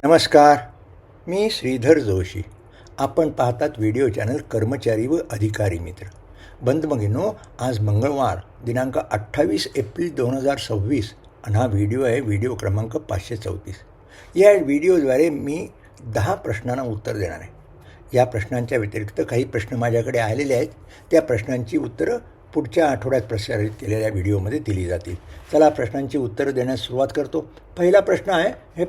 नमस्कार. मी श्रीधर जोशी. आपण पाहतात व्हिडिओ चॅनल कर्मचारी व अधिकारी मित्र. बंधुभगिनींनो, आज मंगळवार दिनांक 28 एप्रिल 2026 आणि हा व्हिडिओ आहे व्हिडिओ क्रमांक 534. या व्हिडिओद्वारे मी 10 प्रश्नांना उत्तर देणार आहे. या प्रश्नांच्या व्यतिरिक्त काही प्रश्न माझ्याकडे आलेले आहेत. त्या प्रश्नांची उत्तरं पुढच्या आठवड्यात प्रसारित केलेल्या व्हिडिओमध्ये दिली जातील. चला प्रश्नांची उत्तरं देण्यास सुरुवात करतो. पहिला प्रश्न आहे, हे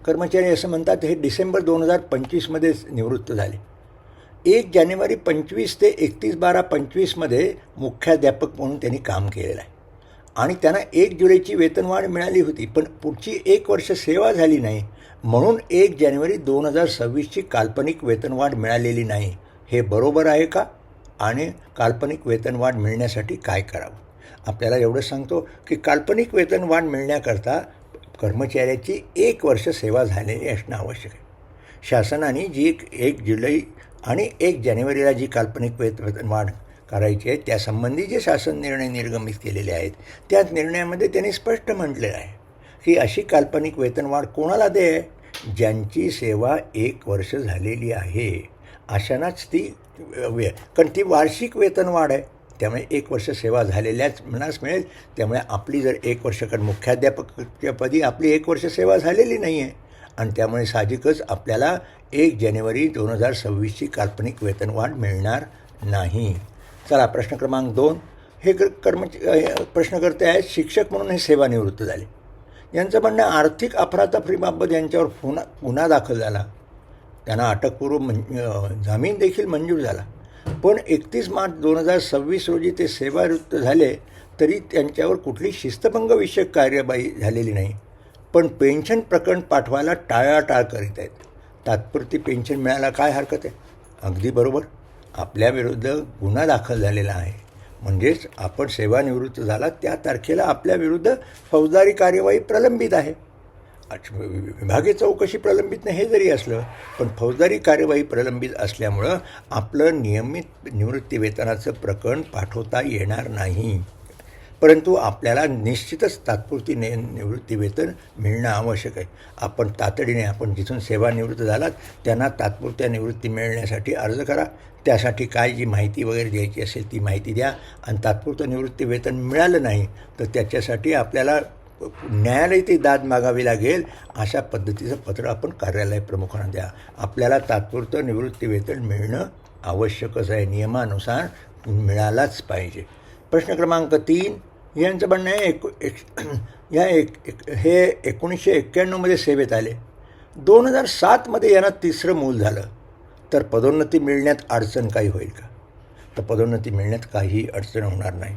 कर्मचारी असं म्हणतात, हे डिसेंबर 2025मध्येच निवृत्त झाले. 1 जानेवारी 25 ते 31/12/25मध्ये मुख्याध्यापक म्हणून त्यांनी काम केलेलं आहे आणि त्यांना 1 जुलैची वेतनवाढ मिळाली होती, पण पुढची 1 वर्ष सेवा झाली नाही म्हणून 1 जानेवारी 2026ची काल्पनिक वेतनवाढ मिळालेली नाही. हे बरोबर आहे का? आणि काल्पनिक वेतनवाढ मिळण्यासाठी काय करावं? आपल्याला एवढं सांगतो की काल्पनिक वेतनवाढ मिळण्याकरता कर्मचाऱ्याची 1 वर्ष सेवा झालेली असणं आवश्यक आहे. शासनाने जी 1 जुलै आणि 1 जानेवारीला जी काल्पनिक वेतनवाढ करायची आहे त्यासंबंधी जे शासन निर्णय निर्गमित केलेले आहेत त्या निर्णयामध्ये त्यांनी स्पष्ट म्हटलेलं आहे की अशी काल्पनिक वेतनवाढ कोणाला दे? ज्यांची सेवा 1 वर्ष झालेली आहे अशांनाच ती कारण ती वार्षिक वेतनवाढ आहे. त्यामुळे 1 वर्ष सेवा झालेल्याच मनास मिळेल. त्यामुळे आपली जर 1 वर्ष, कारण मुख्याध्यापकपदी आपली 1 वर्ष सेवा झालेली नाही आहे आणि त्यामुळे साहजिकच आपल्याला 1 जानेवारी 2026ची काल्पनिक वेतनवाढ मिळणार नाही. चला प्रश्न क्रमांक 2. हे प्रश्नकर्ते आहेत, शिक्षक म्हणून हे सेवानिवृत्त झाले. यांचं म्हणणं आर्थिक अफरातफरीबाबत यांच्यावर गुन्हा दाखल झाला. त्यांना अटकपूर्व जामीन देखील मंजूर झाला, पण 31 मार्च 2026 रोजी ते सेवानिवृत्त झाले तरी त्यांच्यावर कुठली शिस्तभंग विषयक कार्यवाही झालेली नाही. पण पेन्शन प्रकरण पाठवायला टाळाटाळ करीत आहेत. तात्पुरती पेन्शन मिळायला काय हरकत आहे? अगदी बरोबर. आपल्याविरुद्ध गुन्हा दाखल झालेला आहे म्हणजेच आपण सेवानिवृत्त झाला त्या तारखेला आपल्याविरुद्ध फौजदारी कार्यवाही प्रलंबित आहे. विभागीय चौकशी प्रलंबित नाही हे जरी असलं पण फौजदारी कार्यवाही प्रलंबित असल्यामुळं आपलं नियमित निवृत्तीवेतनाचं प्रकरण पाठवता येणार नाही. परंतु आपल्याला निश्चितच तात्पुरती निवृत्तीवेतन मिळणं आवश्यक आहे. आपण तातडीने आपण जिथून सेवानिवृत्त झालात त्यांना तात्पुरत्या निवृत्ती मिळण्यासाठी अर्ज करा. त्यासाठी काय जी माहिती वगैरे द्यायची असेल ती माहिती द्या आणि तात्पुरतं निवृत्तीवेतन मिळालं नाही तर त्याच्यासाठी आपल्याला न्यायालयी ती दाद मागावी लागेल. अशा पद्धतीचं पत्र आपण कार्यालय प्रमुखांना द्या. आपल्याला तात्पुरतं निवृत्तीवेतन मिळणं आवश्यकच आहे, नियमानुसार मिळालाच पाहिजे. प्रश्न क्रमांक 3. यांचं म्हणणं आहे हे 1991मध्ये सेवेत आले. 2007मध्ये यांना 3रं मूल झालं तर पदोन्नती मिळण्यात अडचण काही होईल का? तर पदोन्नती मिळण्यात काही अडचण होणार नाही.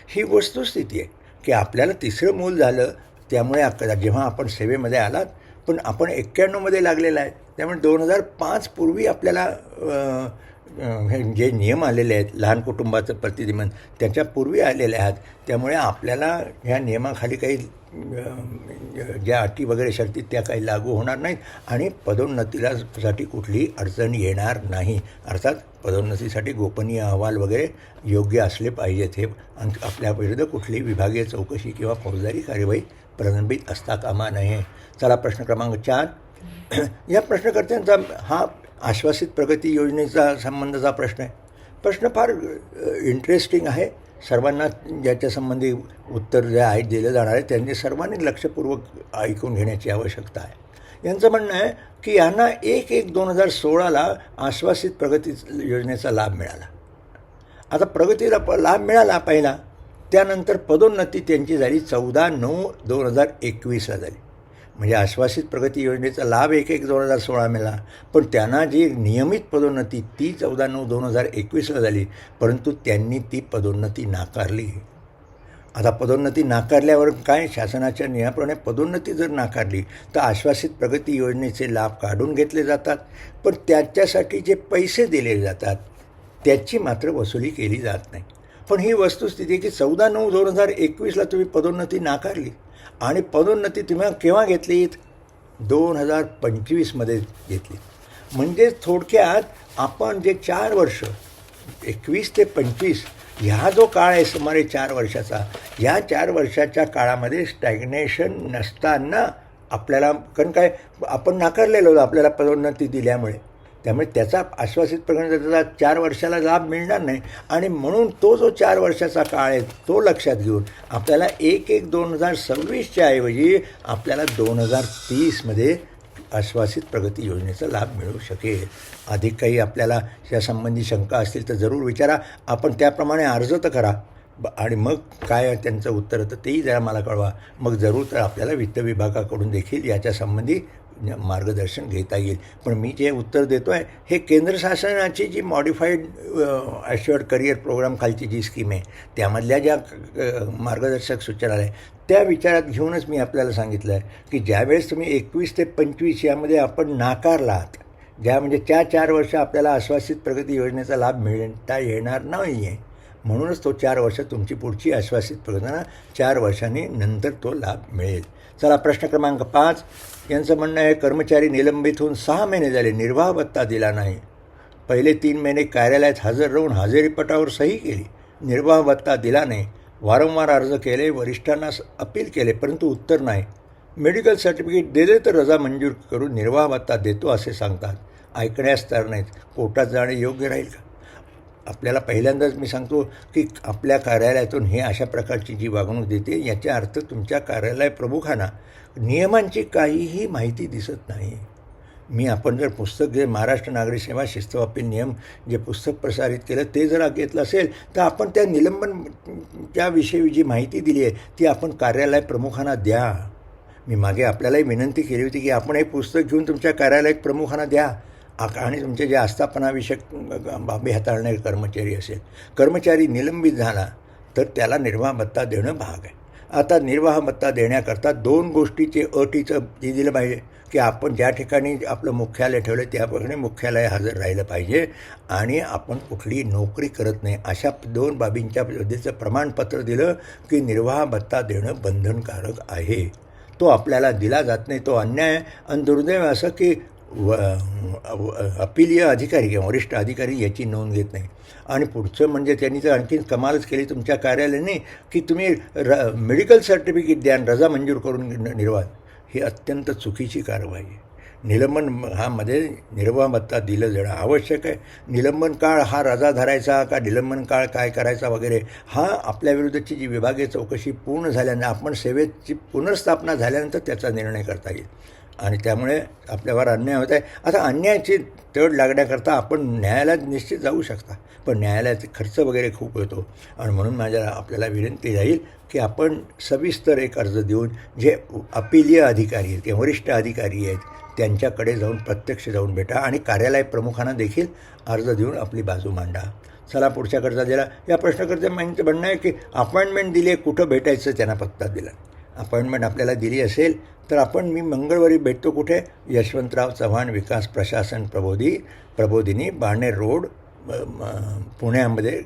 ही वस्तुस्थिती आहे की आपल्याला 3रं मूल झालं त्यामुळे जेव्हा आपण सेवेमध्ये आलात पण आपण 91मध्ये लागलेला आहे त्यामुळे 2005 पूर्वी आपल्याला जे नियम आलेले आहेत लहान कुटुंबाचं प्रतिनिधिमन त्याच्यापूर्वी आलेले आहेत. त्यामुळे आपल्याला ह्या नियमाखाली काही ज्या अटी वगैरे शर्ती त्या काही लागू होणार नाहीत आणि पदोन्नतीसाठी कुठलीही अडचण येणार नाही. अर्थात पदोन्नतीसाठी गोपनीय अहवाल वगैरे योग्य असले पाहिजेत हे आपल्याविरुद्ध कुठलीही विभागीय चौकशी किंवा फौजदारी कार्यवाही प्रलंबित असता कामा नये. चला प्रश्न क्रमांक 4. या प्रश्नकर्त्यांचा हा आश्वासित प्रगती योजनेचा संबंधाचा प्रश्न आहे. प्रश्न फार इंटरेस्टिंग आहे. सर्वांना ज्याच्यासंबंधी उत्तर जे आहे दिलं जाणार आहे त्यांनी सर्वांनी लक्षपूर्वक ऐकून घेण्याची आवश्यकता आहे. यांचं म्हणणं आहे की यांना 1/1/2016ला आश्वासित प्रगती योजनेचा लाभ मिळाला. आता प्रगतीला लाभ मिळाला पहिला, त्यानंतर पदोन्नती त्यांची झाली 14/9/2021ला झाली. म्हणजे आश्वासित प्रगती योजनेचा लाभ 1/1/2016 मिळाला पण त्यांना जी नियमित पदोन्नती ती 14/9/2021ला झाली, परंतु त्यांनी ती पदोन्नती नाकारली. आता पदोन्नती नाकारल्यावर काय? शासनाच्या नियमाप्रमाणे पदोन्नती जर नाकारली तर आश्वासित प्रगती योजनेचे लाभ काढून घेतले जातात पण त्याच्यासाठी जे पैसे दिले जातात त्याची मात्र वसुली केली जात नाही. पण ही वस्तुस्थिती की 14/9/2021ला तुम्ही पदोन्नती नाकारली आणि पदोन्नती तुम्ही केव्हा घेतलीत? 2025मध्ये घेतली. म्हणजे थोडक्यात आपण जे 4 वर्ष 21 ते 25 ह्या जो काळ आहे सुमारे 4 वर्षाचा, या 4 वर्षाच्या काळामध्ये स्टॅग्नेशन नसताना आपल्याला कारण काय आपण नाकारलेलो होतो आपल्याला पदोन्नती दिल्यामुळे. त्यामुळे त्याचा आश्वासित प्रकरणाचा 4 वर्षाला लाभ मिळणार नाही आणि म्हणून तो जो 4 वर्षाचा काळ आहे तो लक्षात घेऊन आपल्याला 1/1/2026च्या ऐवजी आपल्याला 2030मध्ये आश्वासित प्रगती योजनेचा लाभ मिळू शकेल. अधिक काही आपल्याला यासंबंधी शंका असतील तर जरूर विचारा. आपण त्याप्रमाणे अर्ज तर करा आणि मग काय त्यांचं उत्तर तर तेही जरा मला कळवा. मग जरूर तर आपल्याला वित्त विभागाकडून देखील याच्यासंबंधी मार्गदर्शन घेता येईल. पण मी जे उत्तर देतो आहे हे केंद्र शासनाची जी मॉडिफाईड ॲश्युअर्ड करिअर प्रोग्राम खालची जी स्कीम आहे त्यामधल्या ज्या मार्गदर्शक सूचना आहे त्या विचारात घेऊनच मी आपल्याला सांगितलं आहे की ज्यावेळेस तुम्ही 21 ते 25 यामध्ये आपण नाकारलात, ज्या म्हणजे 4 वर्ष आपल्याला आश्वासित प्रगती योजनेचा लाभ मिळता येणार नाही आहे, म्हणूनच तो 4 वर्ष तुमची पुढची आश्वासित प्रगतीना 4 वर्षांनी नंतर तो लाभ मिळेल. चला प्रश्न क्रमांक 5 यांचं म्हणणं आहे कर्मचारी निलंबित होऊन 6 महिने झाले निर्वाह भत्ता दिला नाही. पहिले 3 महिने कार्यालयात हजर राहून हजेरीपटावर सही केली, निर्वाह भत्ता दिला नाही. वारंवार अर्ज केले, वरिष्ठांना अपील केले परंतु उत्तर नाही. मेडिकल सर्टिफिकेट दिले तर रजा मंजूर करून निर्वाह भत्ता देतो असे सांगतात. ऐकण्यास तर नाहीत. कोर्टात जाणे योग्य राहील का? आपल्याला पहिल्यांदाच मी सांगतो की आपल्या कार्यालयातून हे अशा प्रकारची जी वागणूक देते याचा अर्थ तुमच्या कार्यालय प्रमुखांना नियमांची काहीही माहिती दिसत नाही. आपण जर पुस्तक जे महाराष्ट्र नागरिक सेवा शिस्त अपील नियम जे पुस्तक प्रसारित केलं ते जर घेतलं असेल तर आपण त्या निलंबनच्या विषयी जी माहिती दिली आहे ती आपण कार्यालय प्रमुखांना द्या. मी मागे आपल्यालाही विनंती केली होती की आपण हे पुस्तक घेऊन तुमच्या कार्यालय प्रमुखांना द्या आणि तुमचे जे आस्थापनाविषयक बाबी हाताळणारे कर्मचारी निलंबित झाला तर त्याला निर्वाह भत्ता देणं भाग आहे. आता निर्वाह भत्ता देण्याकरता 2 गोष्टीचे अटीचं दिलं पाहिजे की आपण ज्या ठिकाणी आपलं मुख्यालय ठेवलं त्या ठिकाणी मुख्यालय हजर राहिलं पाहिजे आणि आपण कुठली नोकरी करत नाही अशा 2 बाबींच्या पद्धतीचं प्रमाणपत्र दिलं की निर्वाह भत्ता देणं बंधनकारक आहे. तो आपल्याला दिला जात नाही, तो अन्याय आणि दुर्दैव असं की अपीलीय अधिकारी किंवा वरिष्ठ अधिकारी याची नोंद घेत नाही. आणि पुढचं म्हणजे त्यांनी तर आणखी कमालच केली तुमच्या कार्यालयाने की तुम्ही मेडिकल सर्टिफिकेट द्या आणि रजा मंजूर करून निर्वाह. ही अत्यंत चुकीची कारवाई आहे. निलंबन मध्ये निर्वाह भत्ता दिलं जाणं आवश्यक आहे. निलंबन काळ हा रजा धरायचा का निलंबन काळ काय करायचा वगैरे हा आपल्याविरुद्धची जी विभागीय चौकशी पूर्ण झाल्यानंतर आपण सेवेची पुनर्स्थापना झाल्यानंतर त्याचा निर्णय करता येईल. आणि त्यामुळे आपल्यावर अन्याय होत आहे. आता अन्यायाची तड लागण्याकरता आपण न्यायालयात निश्चित जाऊ शकता पण न्यायालयाचे खर्च वगैरे खूप होतो आणि म्हणून आपल्याला विनंती राहील की आपण सविस्तर एक अर्ज देऊन जे अपीलीय अधिकारी आहेत किंवा वरिष्ठ अधिकारी आहेत त्यांच्याकडे जाऊन प्रत्यक्ष जाऊन भेटा आणि कार्यालय प्रमुखांना देखील अर्ज देऊन आपली बाजू मांडा. चला पुढच्या कर्जा दिला. या प्रश्नकर्त्या म्हणणं आहे की अपॉइंटमेंट दिली आहे, कुठं भेटायचं त्यांना पत्ता दिला. अपॉइंटमेंट आपल्याला दिली असेल तर मी मंगळवारी भेटतो कुठे? यशवंतराव चव्हाण विकास प्रशासन प्रबोधिनी बाणेर रोड पुण्यामध्ये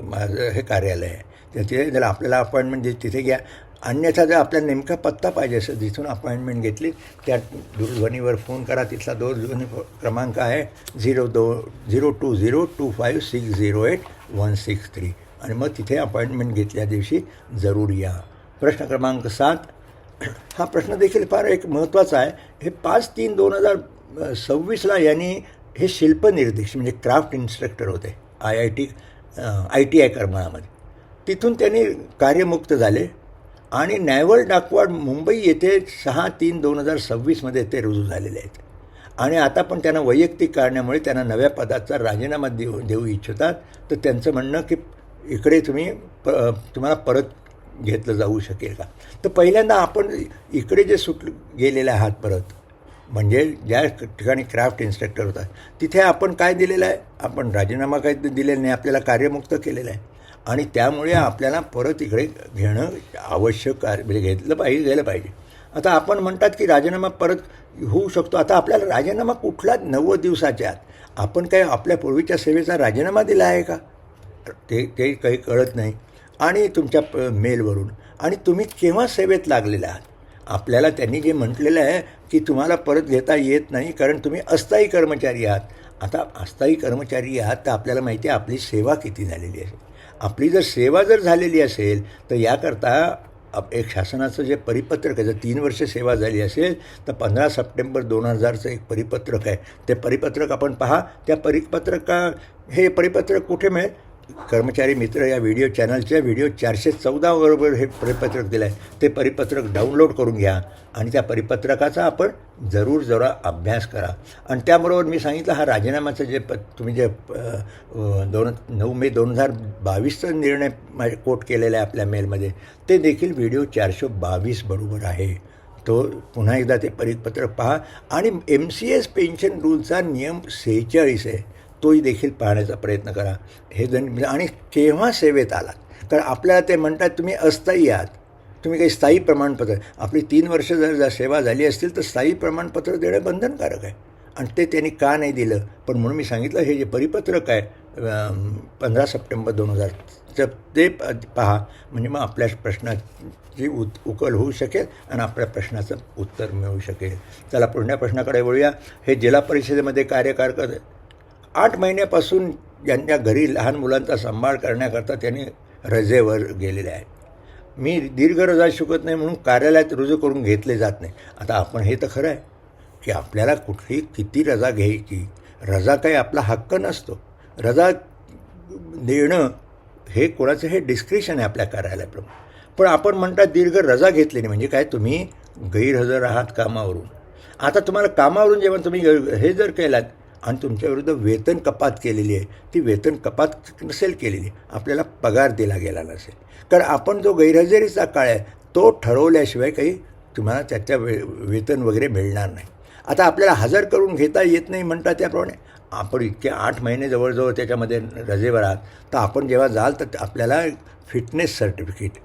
माझं हे कार्यालय आहे. तिथे जर आपल्याला अपॉइंटमेंट तिथे घ्या. अन्यथा जर आपल्याला नेमका पत्ता पाहिजे असेल जिथून अपॉइंटमेंट घेतली त्या दूरध्वनीवर फोन करा. तिथला दूरध्वनी क्रमांक आहे 020225608163 आणि मग तिथे अपॉइंटमेंट घेतल्या दिवशी जरूर या. प्रश्न क्रमांक 7 हा प्रश्न देखील फार एक महत्त्वाचा आहे. हे 5/3/2026 यांनी हे शिल्पनिर्देश म्हणजे क्राफ्ट इन्स्ट्रक्टर होते ITI करमाळामध्ये. तिथून त्यांनी कार्यमुक्त झाले आणि नॅव्हल डाकवाड मुंबई येथे 6/3/2026 ते रुजू झालेले आहेत आणि आता पण त्यांना वैयक्तिक कारणामुळे त्यांना नव्या पदाचा राजीनामा देऊ इच्छितात. तर त्यांचं म्हणणं की इकडे तुम्हाला परत घेतलं जाऊ शकेल का? तर पहिल्यांदा आपण इकडे जे गेलेले आहात परत म्हणजे ज्या ठिकाणी क्राफ्ट इन्स्ट्रक्टर होता तिथे आपण काय दिलेलं आहे? आपण राजीनामा काही दिलेला नाही, आपल्याला कार्यमुक्त केलेलं आहे आणि त्यामुळे आपल्याला परत इकडे घेणं आवश्यक म्हणजे गेलं पाहिजे. आता आपण म्हणतात की राजीनामा परत होऊ शकतो. आता आपल्याला राजीनामा कुठला 90 दिवसाच्या आत आपण काय आपल्या पूर्वीच्या सेवेचा राजीनामा दिला आहे का? ते काही कळत नाही. आणि तुमच्या मेलवरून आणि तुम्ही केव्हा सेवेत लागलेला आहात? आपल्याला त्यांनी जे म्हटलेलं आहे की तुम्हाला परत घेता येत नाही कारण तुम्ही अस्थायी कर्मचारी आहात. आता अस्थायी कर्मचारी आहात तर आपल्याला माहिती आहे आपली सेवा किती झालेली आहे. आपली जर सेवा झालेली असेल तर याकरता एक शासनाचं जे परिपत्रक आहे, जर 3 वर्ष सेवा झाली असेल तर 15 सप्टेंबर 2000चं एक परिपत्रक आहे. ते परिपत्रक आपण पहा. त्या हे परिपत्रक कुठे मिळेल? कर्मचारी मित्र या व्हिडिओ चॅनलच्या व्हिडिओ 414 बरोबर हे परिपत्रक दिलं आहे. ते परिपत्रक डाउनलोड करून घ्या आणि त्या परिपत्रकाचा आपण जरा अभ्यास करा. आणि त्याबरोबर मी सांगितलं, हा राजीनाम्याचं तुम्ही जे 9 मे 2022चा निर्णय कोट केलेला आहे आपल्या मेलमध्ये, ते देखील व्हिडिओ 422 बरोबर आहे. तो पुन्हा एकदा ते परिपत्रक पहा. आणि MCS पेन्शन रूलचा नियम 46 आहे, तोही देखील पाहण्याचा प्रयत्न करा. आणि केव्हा सेवेत आलात, कारण आपल्याला ते म्हणतात तुम्ही अस्थायी आहात, तुम्ही काही स्थायी प्रमाणपत्र, आपली 3 वर्ष जर सेवा झाली असतील तर स्थायी प्रमाणपत्र देणं बंधनकारक आहे. आणि ते त्यांनी का नाही दिलं? पण म्हणून मी सांगितलं, हे जे परिपत्रक आहे 15 सप्टेंबर 2000चं ते पहा, म्हणजे मग आपल्या प्रश्नाची उकल होऊ शकेल आणि आपल्या प्रश्नाचं उत्तर मिळू शकेल. चला पुढल्या प्रश्नाकडे वळूया. हे जिल्हा परिषदेमध्ये कार्यकार करत 8 महिन्यापासून ज्यांच्या घरी लहान मुलांचा सांभाळ करण्याकरता त्यांनी रजेवर गेलेले आहेत. मी दीर्घ रजा चुकत नाही म्हणून कार्यालयात रुजू करून घेतले जात नाही. आता आपण हे तर खरं आहे की आपल्याला किती रजा घ्यायची, रजा काही आपला हक्क नसतो. रजा देणं हे कोणाचं हे डिस्क्रिप्शन आहे आपल्या कार्यालयाप्रमाणे. पण आपण म्हणतात दीर्घ रजा घेतली नाही म्हणजे काय, तुम्ही गैरहजर आहात कामावरून. आता तुम्हाला कामावरून जेव्हा तुम्ही हे जर केलात आणि तुमच्याविरुद्ध वेतन कपात केलेली आहे, ती वेतन कपात नसेल केलेली, आपल्याला पगार दिला गेला नसेल, कारण आपण जो गैरहजेरीचा काळ आहे तो ठरवल्याशिवाय काही तुम्हाला त्याच्या वेतन वगैरे मिळणार नाही. आता आपल्याला हजर करून घेता येत नाही म्हणता, त्याप्रमाणे आपण इतके 8 महिने जवळजवळ त्याच्यामध्ये रजेवर आहात, तर आपण जेव्हा जाल तर आपल्याला फिटनेस सर्टिफिकेट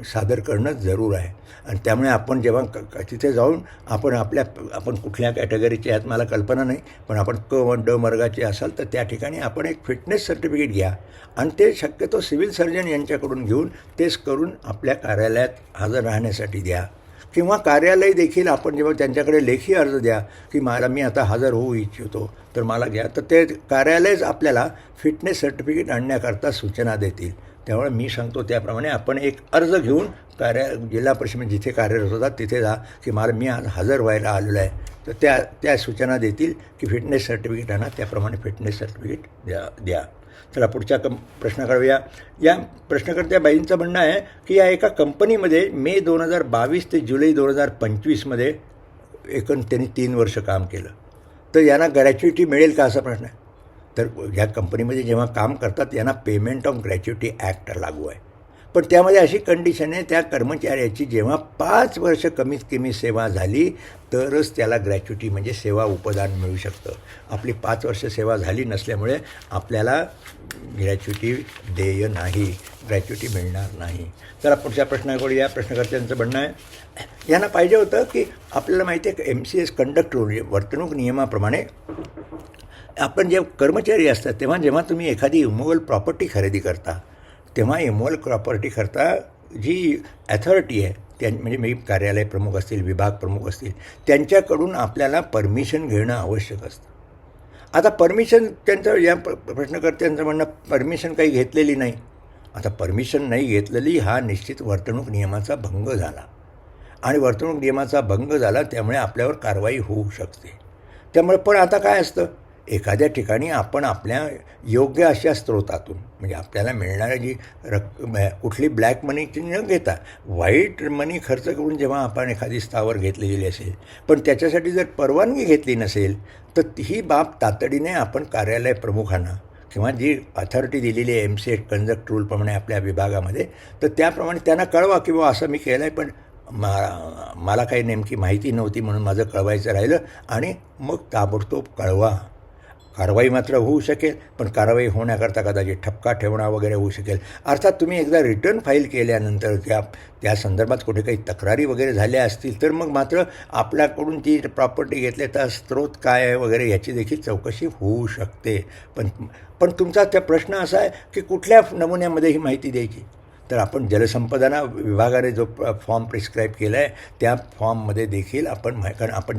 सादर करणं जरूर आहे. आणि त्यामुळे आपण जेव्हा तिथे जाऊन आपण कुठल्या कॅटेगरीचे आहेत मला कल्पना नाही, पण आपण ड वर्गाचे असाल तर त्या ठिकाणी आपण एक फिटनेस सर्टिफिकेट घ्या आणि ते शक्यतो सिव्हिल सर्जन यांच्याकडून घेऊन तेच करून आपल्या कार्यालयात हजर राहण्यासाठी द्या. किंवा कार्यालय देखील आपण जेव्हा त्यांच्याकडे लेखी अर्ज द्या की मी आता हजर होऊ इच्छितो तर मला घ्या, तर ते कार्यालयच आपल्याला फिटनेस सर्टिफिकेट आणण्याकरता सूचना देतील. त्यामुळे मी सांगतो त्याप्रमाणे आपण एक अर्ज घेऊन जिल्हा परिषद जिथे कार्यरत होतात तिथे जा की मी आज हजर व्हायला आलेलो आहे, तर त्या सूचना देतील की फिटनेस सर्टिफिकेट आणा, त्याप्रमाणे फिटनेस सर्टिफिकेट द्या. चला पुढच्या प्रश्नाकडे या प्रश्नकर्त्या बाईंचं म्हणणं आहे की या एका कंपनीमध्ये मे 2022 ते जुलै 2025मध्ये त्यांनी 3 वर्ष काम केलं, तर यांना ग्रॅच्युइटी मिळेल का असा प्रश्न आहे. तर ह्या कंपनीमध्ये जेव्हा काम करतात यांना पेमेंट ऑफ ग्रॅच्युइटी ॲक्ट लागू आहे. पण त्यामध्ये अशी कंडिशन आहे, त्या कर्मचाऱ्याची जेव्हा 5 वर्ष कमीत कमी सेवा झाली तरच त्याला ग्रॅच्युइटी म्हणजे सेवा उपदान मिळू शकतं. आपली 5 वर्ष सेवा झाली नसल्यामुळे आपल्याला ग्रॅच्युइटी देय नाही, ग्रॅच्युइटी मिळणार नाही. तर पुढच्या प्रश्नाकडे या प्रश्नकर्त्यांचं म्हणणं आहे, यांना पाहिजे होतं की आपल्याला माहिती आहे की MCS कंडक्ट रूल वर्तणूक नियमाप्रमाणे आपण जे कर्मचारी असतात तेव्हा जेव्हा तुम्ही एखादी इमोवल प्रॉपर्टी खरेदी करता तेव्हा इमोवल प्रॉपर्टी करता जी ॲथॉरिटी आहे म्हणजे कार्यालय प्रमुख असतील, विभाग प्रमुख असतील, त्यांच्याकडून आपल्याला परमिशन घेणं आवश्यक असतं. आता परमिशन या प्रश्नकर्त्यांचं म्हणणं परमिशन काही घेतलेली नाही. आता परमिशन नाही घेतलेली हा निश्चित वर्तणूक नियमाचा भंग झाला आणि वर्तणूक नियमाचा भंग झाला त्यामुळे आपल्यावर कारवाई होऊ शकते. त्यामुळे पण आता काय असतं, एखाद्या ठिकाणी आपण आपल्या योग्य अशा स्रोतातून म्हणजे आपल्याला मिळणारी जी कुठली ब्लॅक मनीची न घेता व्हाईट मनी खर्च करून जेव्हा आपण एखादी स्थावर घेतली गेली असेल पण त्याच्यासाठी जर परवानगी घेतली नसेल तर ही बाब तातडीने आपण कार्यालय प्रमुखांना किंवा जी अथॉरिटी दिलेली आहे MCS कंडक्ट रूलप्रमाणे आपल्या विभागामध्ये तर त्याप्रमाणे त्यांना कळवा की बाबा असं मी केलं आहे पण मला काही नेमकी माहिती नव्हती म्हणून माझं कळवायचं राहिलं आणि मग ताबडतोब कळवा. कारवाई मात्र होऊ शकेल, पण कारवाई होण्याकरता कदाचित ठपका ठेवणं वगैरे होऊ शकेल. अर्थात तुम्ही एकदा रिटर्न फाईल केल्यानंतर त्या संदर्भात कुठे काही तक्रारी वगैरे झाल्या असतील तर मग मात्र आपल्याकडून ती प्रॉपर्टी घेतल्याचा स्रोत काय आहे वगैरे याची देखील चौकशी होऊ शकते. पण तुमचा त्या प्रश्न असा आहे की कुठल्या नमुन्यामध्ये ही माहिती द्यायची. तर आपण जलसंपदा विभागाने जो फॉर्म प्रिस्क्राईब केला आहे त्या फॉर्ममध्ये देखील कारण आपण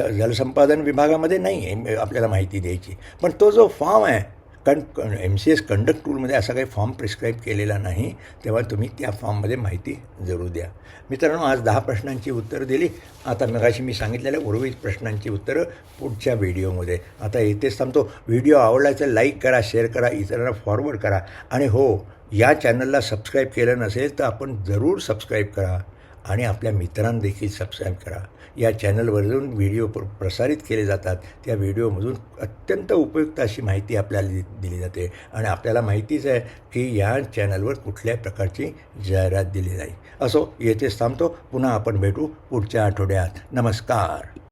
जलसंपादन विभागामध्ये नाही आहे आपल्याला माहिती द्यायची, पण तो जो फॉर्म आहे MCS कंडक्ट टूलमध्ये असा काही फॉर्म प्रिस्क्राईब केलेला नाही, तेव्हा तुम्ही त्या फॉर्ममध्ये माहिती जरूर द्या. मित्रांनो, आज 10 प्रश्नांची उत्तरं दिली. आता मगाशी मी सांगितलेल्या उर्वरित प्रश्नांची उत्तरं पुढच्या व्हिडिओमध्ये. आता इथेच थांबतो. व्हिडिओ आवडला तर लाईक करा, शेअर करा, इतरांना फॉरवर्ड करा. आणि हो, या चॅनलला सबस्क्राईब केलं नसेल तर आपण जरूर सबस्क्राईब करा आणि आपल्या मित्रांना देखील सबस्क्राईब करा. या चॅनलवरून व्हिडिओ प्रसारित केले जातात. त्या व्हिडिओमधून अत्यंत उपयुक्त अशी माहिती आपल्याला दिली जाते आणि आपल्याला माहितीच आहे की या चॅनलवर कुठल्याही प्रकारची जाहिरात दिली नाही. असो, येथेच थांबतो. पुन्हा आपण भेटू पुढच्या आठवड्यात. नमस्कार.